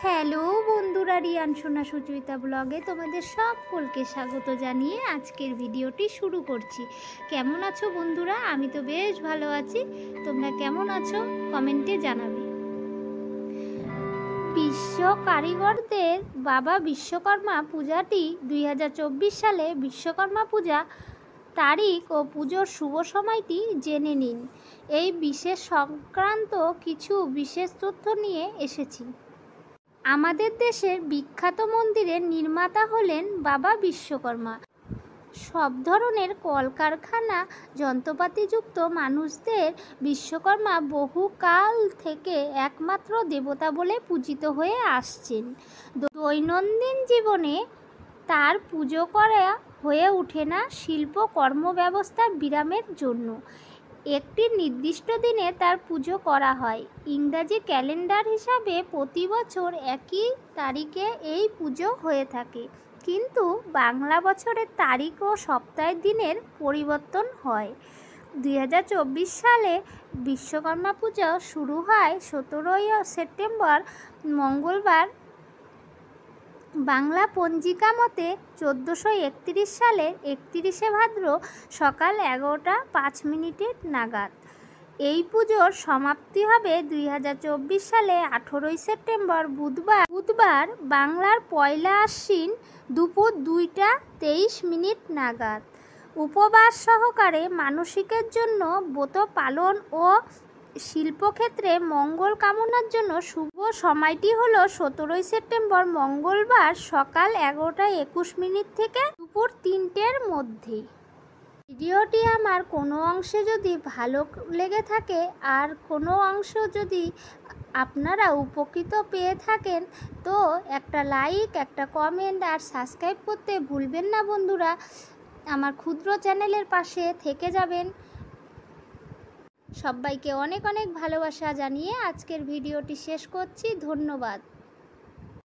Hello বন্ধুরা, রিয়ান সোনা সুচরিতা ব্লগে তোমাদের সকলকে স্বাগত জানিয়ে আজকের ভিডিওটি শুরু করছি। কেমন আছো বন্ধুরা? আমি তো বেশ ভালো আছি। তোমরা কেমন আছো কমেন্টে জানাবে। বিশ্ব কারিগরদের বাবা বিশ্বকর্মা পূজাটি 2024 সালে বিশ্বকর্মা পূজা তারিখ ও পুজোর শুভ সময়টি জেনে নিন। এই বিশেষ সংক্রান্ত কিছু বিশেষ তথ্য নিয়ে এসেছি। আমাদের দেশের বিখ্যাত মন্দিরের নির্মাতা হলেন বাবা বিশ্বকর্মা। সব ধরনের কলকারখানা যন্ত্রপাতিযুক্ত মানুষদের বিশ্বকর্মা বহুকাল থেকে একমাত্র দেবতা বলে পূজিত হয়ে আসছেন। দৈনন্দিন জীবনে তার পুজো করা হয়ে ওঠে না শিল্প কর্মব্যবস্থার বিরামের জন্য। একটি নির্দিষ্ট দিনে তার পুজো করা হয়। ইংরাজি ক্যালেন্ডার হিসাবে প্রতি বছর একই তারিখে এই পুজো হয়ে থাকে, কিন্তু বাংলা বছরের তারিখ ও সপ্তাহের দিনের পরিবর্তন হয়। 2024 সালে বিশ্বকর্মা পুজো শুরু হয় 17ই সেপ্টেম্বর মঙ্গলবার। বাংলা পঞ্জিকা মতে 1431 সালের 31শে ভাদ্র সকাল 11:05 নাগাদ। এই পুজোর সমাপ্তি হবে 2024 সালে 18ই সেপ্টেম্বর বুধবার বাংলার পয়লা আশ্বিন দুপুর 2:23 নাগাদ। উপবাস সহকারে মানসিকের জন্য ব্রত পালন ও শিল্পক্ষেত্রে মঙ্গল কামনার জন্য শুভ সময়টি হলো 17ই সেপ্টেম্বর মঙ্গলবার সকাল 11:21 থেকে দুপুর 3টের মধ্যে। ভিডিওটি আমার কোনো অংশে যদি ভালো লেগে থাকে আর কোনো অংশ যদি আপনারা উপকৃত পেয়ে থাকেন তো একটা লাইক, একটা কমেন্ট আর সাবস্ক্রাইব করতে ভুলবেন না বন্ধুরা। আমার ক্ষুদ্র চ্যানেলের পাশে থেকে যাবেন। সবাইকে অনেক অনেক ভালোবাসা জানিয়ে আজকের ভিডিওটি শেষ করছি। ধন্যবাদ।